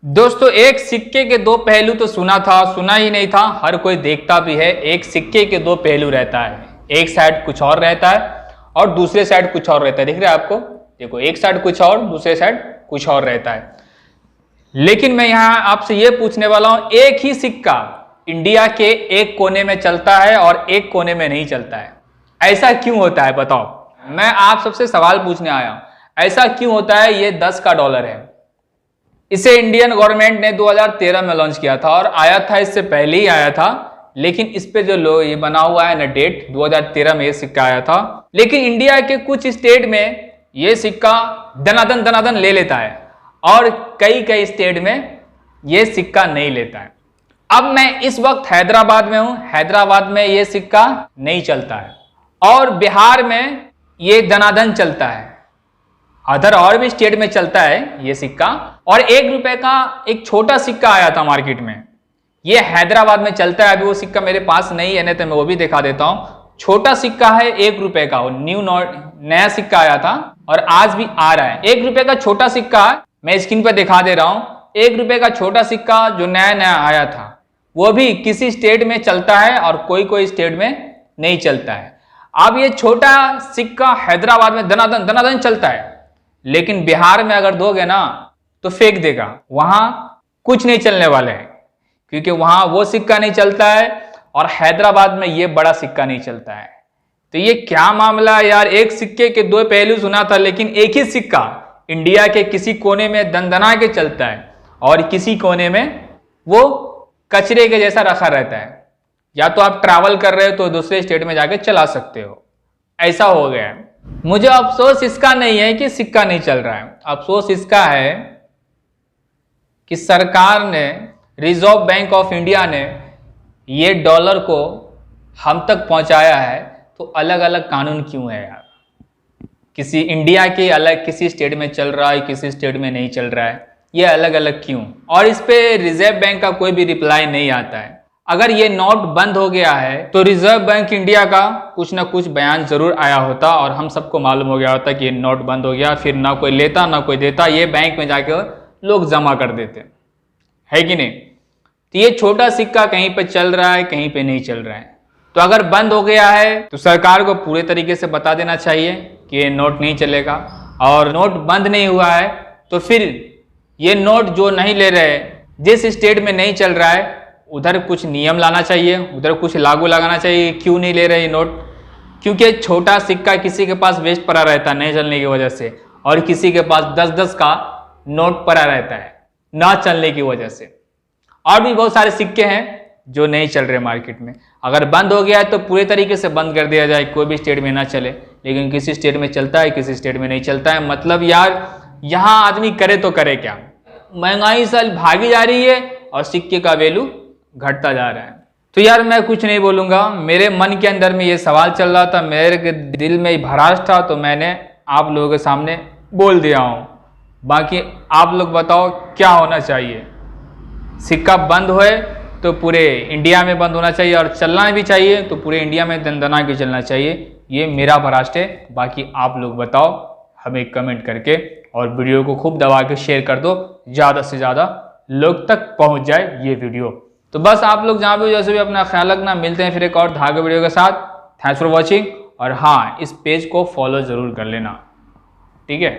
दोस्तों, एक सिक्के के दो पहलू तो सुना ही नहीं था, हर कोई देखता भी है। एक सिक्के के दो पहलू रहता है, एक साइड कुछ और रहता है और दूसरे साइड कुछ और रहता है। दिख रहा है आपको? देखो, एक साइड कुछ और, दूसरे साइड कुछ और रहता है। लेकिन मैं यहां आपसे यह पूछने वाला हूं, एक ही सिक्का इंडिया के एक कोने में चलता है और एक कोने में नहीं चलता है। ऐसा क्यों होता है बताओ? मैं आप सबसे सवाल पूछने आया हूं, ऐसा क्यों होता है? ये 10 का डॉलर है। इसे इंडियन गवर्नमेंट ने 2013 में लॉन्च किया था और आया था, इससे पहले ही आया था, लेकिन इस पे जो ये बना हुआ है ना डेट, 2013 में ये सिक्का आया था। लेकिन इंडिया के कुछ स्टेट में ये सिक्का दनादन ले लेता है और कई स्टेट में ये सिक्का नहीं लेता है। अब मैं इस वक्त हैदराबाद में हूं, हैदराबाद में ये सिक्का नहीं चलता है और बिहार में ये दनादन चलता है। अदर और भी स्टेट में चलता है ये सिक्का। और 1 रुपए का एक छोटा सिक्का आया था मार्केट में, ये हैदराबाद में चलता है। अभी वो सिक्का मेरे पास नहीं है, नहीं तो मैं वो भी दिखा देता हूं। छोटा सिक्का है 1 रुपए का, वो नया सिक्का आया था और आज भी आ रहा है। 1 रुपए का छोटा सिक्का मैं स्क्रीन पर दिखा दे रहा हूं। 1 रुपए का छोटा सिक्का जो नया आया था, वो भी किसी स्टेट में चलता है और कोई स्टेट में नहीं चलता है। अब ये छोटा सिक्का हैदराबाद में दनादन चलता है, लेकिन बिहार में अगर दोगे ना तो फेंक देगा, वहां कुछ नहीं चलने वाले है, क्योंकि वहां वो सिक्का नहीं चलता है और हैदराबाद में ये बड़ा सिक्का नहीं चलता है। तो ये क्या मामला है यार? एक सिक्के के दो पहलू सुना था, लेकिन एक ही सिक्का इंडिया के किसी कोने में दनदना के चलता है और किसी कोने में वो कचरे के जैसा रखा रहता है। या तो आप ट्रैवल कर रहे हो तो दूसरे स्टेट में जाके चला सकते हो, ऐसा हो गया है। मुझे अफसोस इसका नहीं है कि सिक्का नहीं चल रहा है, अफसोस इसका है कि सरकार ने, रिजर्व बैंक ऑफ इंडिया ने ये डॉलर को हम तक पहुंचाया है। तो अलग अलग कानून क्यों है यार? किसी इंडिया के अलग किसी स्टेट में चल रहा है, किसी स्टेट में नहीं चल रहा है, ये अलग अलग क्यों? और इस पे रिजर्व बैंक का कोई भी रिप्लाई नहीं आता है। अगर ये नोट बंद हो गया है तो रिजर्व बैंक इंडिया का कुछ ना कुछ बयान जरूर आया होता और हम सबको मालूम हो गया होता कि ये नोट बंद हो गया। फिर ना कोई लेता ना कोई देता, ये बैंक में जाकर लोग जमा कर देते, है कि नहीं? तो ये छोटा सिक्का कहीं पे चल रहा है, कहीं पे नहीं चल रहा है। तो अगर बंद हो गया है तो सरकार को पूरे तरीके से बता देना चाहिए कि ये नोट नहीं चलेगा। और नोट बंद नहीं हुआ है तो फिर ये नोट जो नहीं ले रहे, जिस स्टेट में नहीं चल रहा है, उधर कुछ नियम लाना चाहिए, उधर कुछ लागू लगाना चाहिए। क्यों नहीं ले रहे नोट? क्योंकि छोटा सिक्का किसी के पास वेस्ट पड़ा रहता है नहीं चलने की वजह से, और किसी के पास 10-10 का नोट पड़ा रहता है ना चलने की वजह से। और भी बहुत सारे सिक्के हैं जो नहीं चल रहे मार्केट में। अगर बंद हो गया है तो पूरे तरीके से बंद कर दिया जाए, कोई भी स्टेट में ना चले। लेकिन किसी स्टेट में चलता है, किसी स्टेट में नहीं चलता है। मतलब यार, यहाँ आदमी करे तो करे क्या? महंगाई साल भागी जा रही है और सिक्के का वैल्यू घटता जा रहा है। तो यार मैं कुछ नहीं बोलूंगा, मेरे मन के अंदर में ये सवाल चल रहा था, मेरे दिल में भरास था, तो मैंने आप लोगों के सामने बोल दिया हूं। बाकी आप लोग बताओ क्या होना चाहिए? सिक्का बंद होए तो पूरे इंडिया में बंद होना चाहिए, और चलना भी चाहिए तो पूरे इंडिया में दनदना के चलना चाहिए। ये मेरा भरास्ट है। बाकी आप लोग बताओ हमें कमेंट करके, और वीडियो को खूब दबा के शेयर कर दो, ज़्यादा से ज़्यादा लोग तक पहुंच जाए ये वीडियो। तो बस आप लोग जहाँ भी जैसे भी अपना ख्याल रखना। मिलते हैं फिर एक और धागे वीडियो के साथ। Thanks for watching. और हाँ, इस पेज को फॉलो ज़रूर कर लेना, ठीक है?